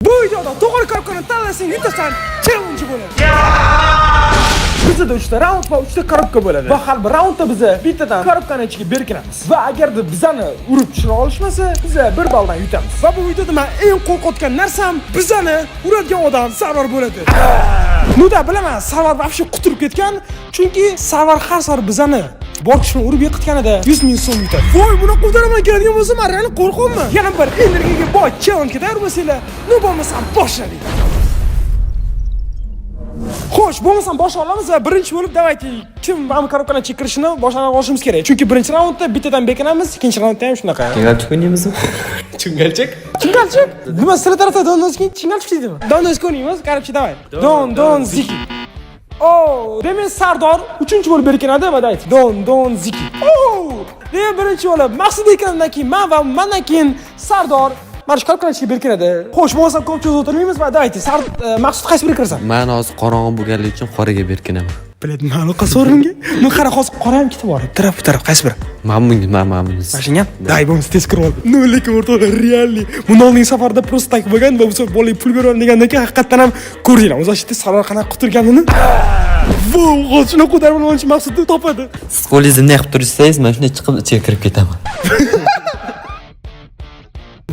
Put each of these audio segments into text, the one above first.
Bu videoda to'g'ri korobkani tanlasang yutasan challenge bo'ladi. Bizda 3 ta raund va 3 ta korobka bo'ladi. Va har bir raundda biz bittadan korobkani ichiga berkinamiz. Va agarda bizani urib tushira olishmasa, biz 1 balldan yutamiz. Va bu videoda men eng qo'rqayotgan narsam bizani uradigan odam Sarvar bo'ladi. Nuda bilaman, Sarvar vobshe quturib ketgan, chunki Sarvar har safar bizani bor kuchini urib yiqitganida 100 ming so'm yutadi. Voy, buni qudiraman keladigan bo'lsa, men real qo'rqaman. Yana bir energiyaga boy challenge tayyor bo'lsanglar, nu bo'lmasam boshladik. Xo'sh, bo'lmasam boshla olamiz va birinchi bo'lib davayki kim ham korobkani chekirishini boshlab olishimiz kerak. Chunki birinchi raundda bittadan bekinamiz, ikkinchi raundda ham shunaqa. Chingalchik o'ynaymizmi? Chingalchik? Chingalchik? Nima sira tarafda dondoski chingalchik deydimi? Dondoski o'ynaymiz, qarabchi davay. Don ziki. Oh, demak Sardor 3-chi bo'lib berkinadi va dayt. Don ziki. Oh! Demak birinchi bo'lib Maqsud ekandan keyin men va mendan keyin Sardor mana shu korobkani berkinadi. Xo'sh, bo'lmasa ko'pchilik o'tirmaymiz va dayt. Maqsud qaysi biri kirasan? Men hozir qorong'i bo'lganligi uchun qoraga berkinaman. Biladi, men aloqa so'ringa. Men qara hozir qora ham ketib boradi. Taraf qaysi biri? Men bunga. Mashina? Day bo'lmasa tez kirib oldi. No, lekin o'rtoqlar, realli. Bundan oldingi safarda prosta tak bo'lgan va bu safar bolaga pul beraman degandan keyin haqiqatan ham ko'rdinglar. O'zi shunday Sarvar qanaqa quturganini. Voy, hozircha ko'tarib olishni maqsadda topadi. Siz qo'lingizni nima qilib tursangiz, men shunday chiqib ichiga kirib ketaman.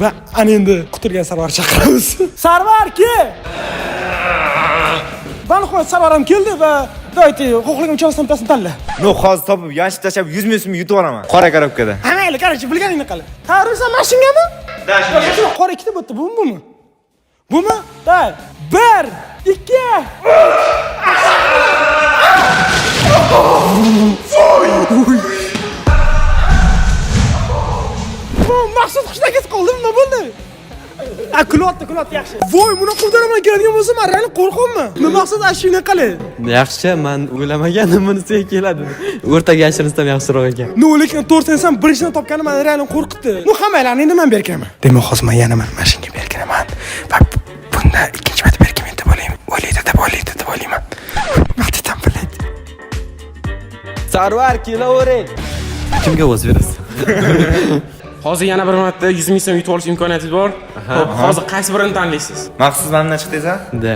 Va ana endi quturgan Sarvar chaqiramiz. Sarvar kel! Bani qo'y, Sarvar ham keldi va do'yti, xohlagan uchasini bittasini tanla. No, hozir topib, yanchib tashlab 100 ming so'm yutib olaman. Qora korobkada. Mayli, qarchi, bilganingni qil. Tayyormisan mashinangami? Da, shu qora ikkita bo'pti, bumi? Bumi? Da. 1, 2, 3. Maqsud qushdan ketib qoldi, nima bo'ldi? Kulyapti, yaxshi. Voy, buni qudiraman keladigan bo'lsa, men real qo'rqaman. Nima maqsad ashina qilay? Yaxshi, men o'ylamagandim bunisiga keladi. O'rtaga yashirsam yaxshiroq ekan. No, lekin to'g'risini aytsam, birinchidan topganim meni real qo'rqitdi. Nu hammalarni endi men berkinaman. Demak, hozir men yana mashinaga berkinaman. Va bunda ikkinchi marta berkiman deb o'ylayman. O'ylaydi deb o'ylayman. Vaqtidan biladi. Sarvar kelavering. Kimga o'z berasiz? Hozir yana bir marta 100 ming so'm yutib olish imkoniyatingiz bor. Xo'p, hozir qaysi birini tanlaysiz? Maqsud mendan chiqdingiz-a? Da.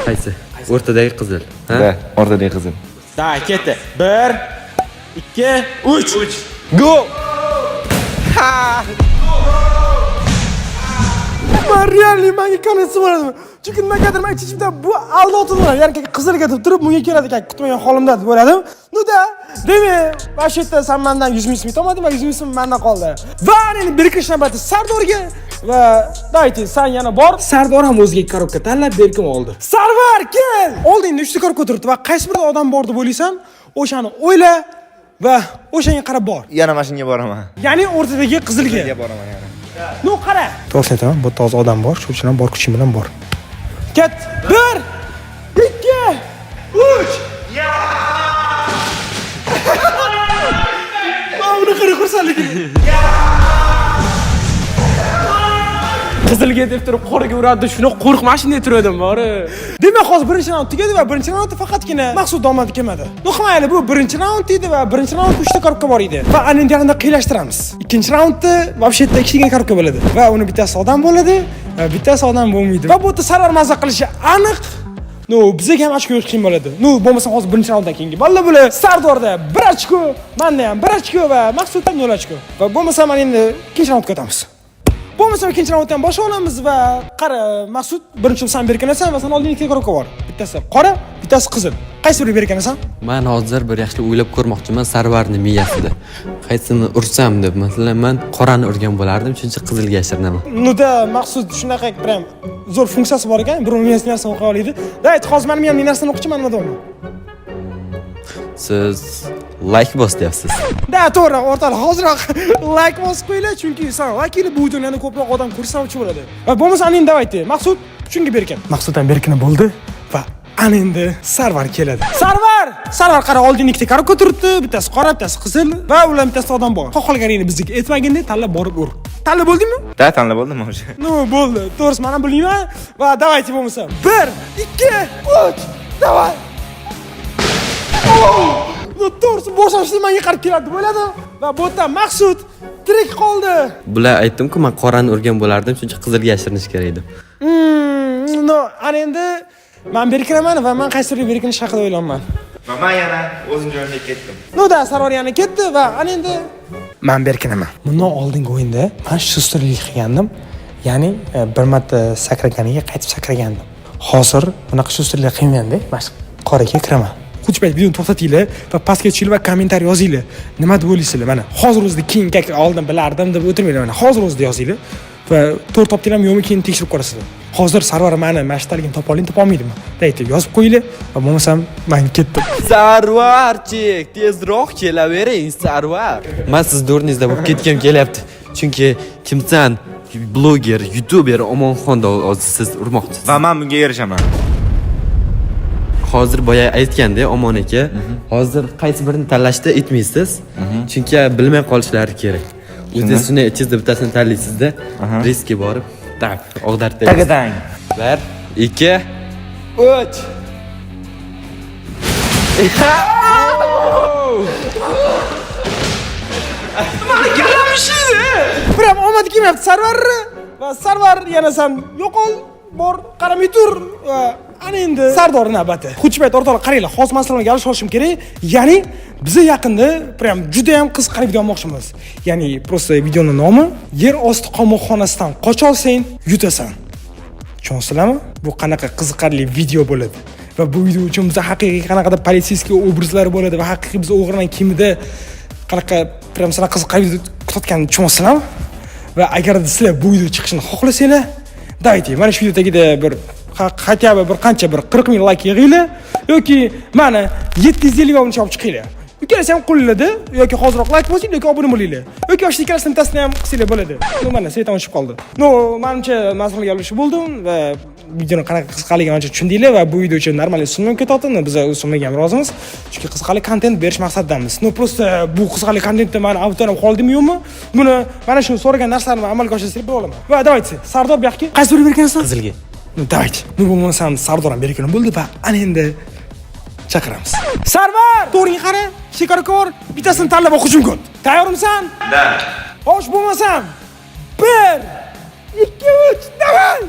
Qaysi? O'rtadagi qizil. Ha? Da, o'rtadagi qizil. Da, ketdi. 1, 2, 3. Go! Men realli menga konesi bo'ladimi? Chunki nimagadir men ichimda bu aldotib bo'ladi. Ya'ni qizilga turib bunga keladi ekan, kutmagan holimda bo'ladi. Nuda, demak, mana shu yerda sen mendan 100 ming so'm to'lamading va 100 ming so'm mendan qoldi. Va endi berkinish navbati Sardorga va dayti, sen yana bor. Sardor ham o'ziga korobka tanlab berkim oldi. Sarvar, kel! Oldingda 3 ta korobka turibdi va qaysi birida odam bor deb o'ylaysan, o'shani o'yla va o'shanga qarab bor. Yana mashinaga boraman. Ya'ni o'rtadagi qizilga. Boraman yana. No, qara. To'g'ri aytaman, bu toza odam bor, shuning uchun ham bor kuchim bilan bor. Ket. 1, 2, 3. Uni qara xursandligini. Qizilga deb turib qo'riga uradi, shuni qo'rqmashin deb turdim, bori. Demak, hozir birinchi raund tugadi va birinchi raundda faqatgina Maqsud omad kelmadi. Mayli, bu birinchi raund edi va birinchi raund 3 ta korobka bor edi. Va ana endi yana qiylashtiramiz. Ikkinchi raundda vobshetda ikkita korobka bo'ladi. Va uni bittasi odam bo'ladi, va bittasi odam bo'lmaydi. Va bu yerda Sarvar mazza qilishi aniq. No, bizga ham ochko yo'q qiyin bo'ladi. No, bo'lmasa hozir birinchi raunddan keyingi balla bo'la Sardorda 1 ochko, menda ham 1 ochko va Maqsuddan 0 ochko. Va bo'lmasa men endi ikkinchi raundga o'tamiz. Bo'lmasa ikkinchi raunddan boshla olamiz va qara, Maqsud birinchi sen berkinasan va sen oldingi ikkita korobka bor. Bittasi qora, bittasi qizil. Qaysi biriga berkinasan? Men hozir bir yaxshi o'ylab ko'rmoqchiman Sarvarning miyasida. Qaysini ursam deb, masalan, men qorani urgan bo'lardim, chunki qizilga yashirinaman. Nuda Maqsud shunaqa prям zo'r funksiyasi bor ekan, bir narsani o'qiy oladi. Dayt, hozir men ham narsani o'qichaman, nima deyman? Siz like bosyapsiz. Da, to'g'ri, o'rtoqlar, hozirroq like bosib qo'yinglar, chunki sen vakili bu videoni ko'proq odam ko'rsamoqchi bo'ladi. Va bo'lmasa ana endi davaydi. Maqsud shunga berkin. Maqsuddan berkini bo'ldi va ana endi Sarvar keladi. Sarvar qara, oldingi ikkita korobka turibdi, bittasi qora, bittasi qizil va ular bittasida odam bor. Xohlaganingni bizga aytmaganda tanlab borib ur. Tanlab bo'ldingmi? Da, tanlab bo'ldim o'sha. No, bo'ldi. To'g'risi, men ham bilmayman va davaydi bo'lmasa. 1, 2, 3. Davay. To'g'risi boshlanishda menga qarab keladi bo'ladi. Va bu yerda Maqsud tirik qoldi. Bular aytdim-ku, men qorani urgan bo'lardim, shuncha qizilga yashirinish kerak edi. No, ana endi men berkinaman va men qaysi biriga berkinish haqida o'ylayman. Va men yana o'zim joyimga ketdim. No, Sarvar yana ketdi va ana endi men berkinaman. Bundan oldingi o'yinda men shustrlik qilgandim. Ya'ni bir marta sakraganiga qaytib sakragandim. Hozir bunaqa shustrlik qilmayman-da, mana qoraga kiraman. Kuchpayt videoni to'xtatinglar va pastga tushinglar va kommentariy yozinglar. Nima deb o'ylaysizlar? Mana hozir o'zida keyin oldin bilardim deb o'tirmanglar. Mana hozir o'zida yozinglar va to'g'ri topdinglarmi yo'qmi keyin tekshirib ko'rasizlar. Hozir Sarvar meni mashtaligini topa olmaydimi? Aytib yozib qo'yinglar va bo'lmasam men ketdim. Sarvarchik, tezroq kelavering, Sarvar. Men sizni o'rningizda bo'lib ketgim kelyapti. Chunki kimsan? Bloger, youtuber Omonxonda siz urmoqchisiz. Va men bunga erishaman. Hozir boya aytganda Omon aka, hozir qaysi birini tanlashda aytmaysiz. Chunki bilmay qolishlari kerak. O'zingiz shuni ichingizda bittasini tanlaysizda, riskga borib, tak, og'dartib. Tagadang. 1, 2, 3. Biram omad kelmayapti Sarvar va Sarvar yana sen yo'qol, bor, qaramay tur va ana endi Sardor navbati. Xuchbayt o'rtoqlar qaranglar, xos masalaga galish olishim kerak. Ya'ni biz yaqinda prям juda ham qiziqarli video olmoqchimiz. Ya'ni просто videoning nomi Yer osti qamoqxonasidan qocha olsang yutasan. Tushunasizlarmi? Bu qanaqa qiziqarli video bo'ladi. Va bu video uchun biz haqiqiy qanaqadir politsiyskiy obrazlar bo'ladi va haqiqiy biz o'g'rining kimida qanaqa prям sana qiziqarli kutayotganini tushunasizlarmi? Va agar sizlar bu video chiqishini xohlasanglar, daydi, mana shu video tagida bir хотя бы bir qancha bir 40 ming like yig'inglar yoki mana 750 obunachi olib chiqinglar. Ikkalasi ham qo'llarda yoki hozirroq like bosing yoki obuna bo'linglar. Yoki yoshli ikkalasini bittasini ham qilsanglar bo'ladi. No, mana sveto'n o'chib qoldi. No, menimcha masalaga olishib bo'ldim va videoni qanaqa qiziqarligini ancha tushundinglar va bu video uchun normalniy summa ketyapti. Biz o'z summaga ham rozimiz. Chunki qiziqarli kontent berish maqsadidamiz. No, просто bu qiziqarli kontentda meni avtonom qoldimi yo'qmi? Buni mana shu so'ragan narsalarni amalga oshirsak bo'laman. Va давайте, Sardor bu yoqqa qaysi biri bergansiz? Qizilga. No, давайте. Ну, bo'lmasam Sardor ham bergan bo'ldi va ana endi chaqiramiz. Sarvar, to'g'riga qara, shikarkor, bittasini tanlab o'qishim ko'p. Tayyormisan? Da. Xo'sh, bo'lmasam 1, 2, 3, davay!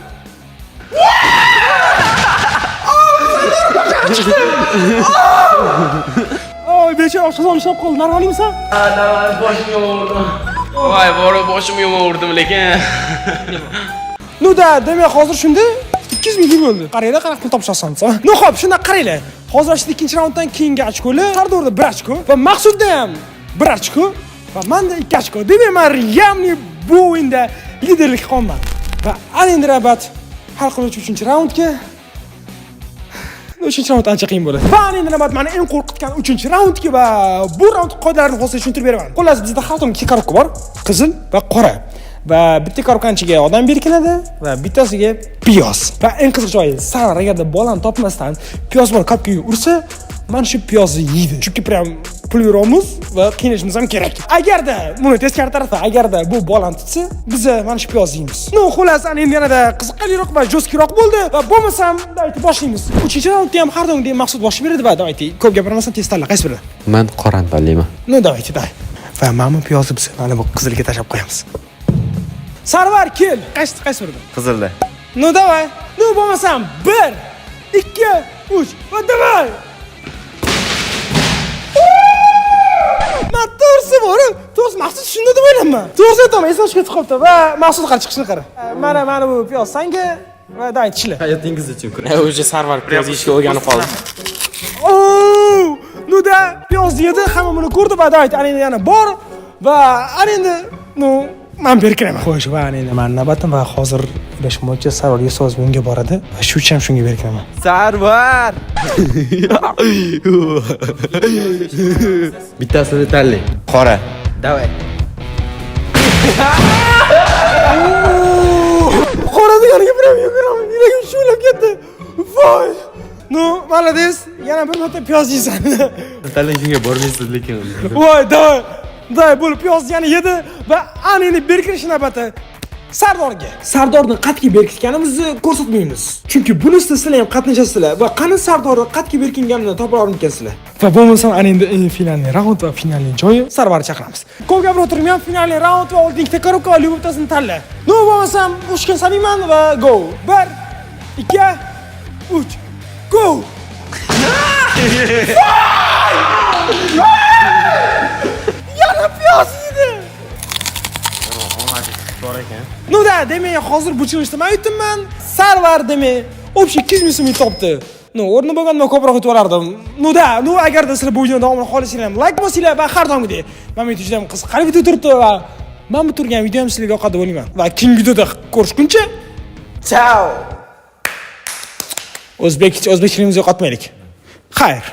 Oy, bechora oshqozon ishlab qoldi. Normalmisan? Davay, boshimga urdim. Voy, boshimga urdim lekin. Ну да, demak hozir shunda 200 ming bo'ldi. Qaranglar, qanaqa pul topishyapsan. No, xo'p, shunda qaranglar. Hozir ishda ikkinchi raunddan keyingi ochkolar, Sardorda 1 ochko va Maqsudda ham 1 ochko va menda 2 ochko. Demak, men realni bu o'yinda liderlik qilganman. Va ana endi rabat hal qiluvchi 3-raundga. 3-raund ancha qiyin bo'ladi. Va ana endi rabat meni eng qo'rqitgan 3-raundga va bu raund qoidalarini hozir tushuntirib beraman. Xullas, bizda har xil 2 korobka bor, qizil va qora. Va bitta korobkanchiga odam berkinadi va bittasiga piyoz. Va eng qiziq joyi, san agarda bolani topmasdan piyoz bilan kopkaga ursa, mana shu piyozni yeydi. Chunki prям pul beramiz va qiynashimiz ham kerak. Agarda buni teskari tarafda, agarda bu bolani tutsa, biz mana shu piyozni yeymiz. No, xullas, ana endi yanada qiziqarliroq va jo'skiroq bo'ldi va bo'lmasam, davayt boshlaymiz. 3-raundda ham har doimgidek Maqsud boshib beradi va davayt ko'p gapirmasdan tez tanla, qaysi biri? Men qorani tanlayman. No, davayt, davay. Va mana bu piyozni biz mana bu qizilga tashlab qo'yamiz. Sarvar, kel. Qaysi biri? Qizilda. No, davay. No, bo'lmasam 1, 2, 3 va davay. Men to'g'risi bor. To'g'risi Maqsud shunda deb o'ylayman. To'g'risi aytaman, esim chiqib qoldi va Maqsud qara chiqishini qara. Mana bu piyoz sanga va davay tishla. Hayotingiz uchun kur. O'zi Sarvar piyoz yeyishga o'rganib qoldi. No da piyoz yedi, hamma buni ko'rdi va davay ana endi yana bor va ana endi no men berkinaman. Xo'sh, va ana endi men navbatim va hozir o'ylashim bo'yicha Sarvar Yusuf bunga boradi va shu uchun ham shunga berkinaman. Sarvar! Bittasini tanlang. Qora. Davay. Qora deganiga biram yuguraman. Yuragim shulab ketdi. Voy! No, malades, yana bir marta piyoz yeysan. Tanlang shunga bormaysiz lekin. Voy, davay. Davay, bu piyozni yana yedi va ana endi berkinish navbati Sardorni qatga berkitganimizni ko'rsatmaymiz. Chunki bunisida sizlar ham qatnashasizlar va qani Sardorni qatga berkinganini topa olmaysizlar. Va bo'lmasa ana endi finalning raund va finalning joyi Sarvarni chaqiramiz. Ko'p gapira o'tirmayman, finalning raund va oldingi ikkita korobka va lyubovtasini tanla. No bo'lmasam ushkan salayman va go. 1 2 3 go. Yana piyoz yedi. Bor ekan. No da, demak hozir bu chiqishda men aytdim, Sarvar demak, общий 200 ming so'm topdi. No, o'rni bo'lganda ko'proq yutib olardim. No da, no agarda sizlar bu videoni davomini xohlasanglar, like bosinglar va har doimgidek. Men juda ham qiziqarli video turibdi va men bu turgan videom sizlarga yoqadi deb o'ylayman. Va keyingi videoda ko'rishguncha, ciao. O'zbekchiligimizni yo'qotmaylik. Xayr.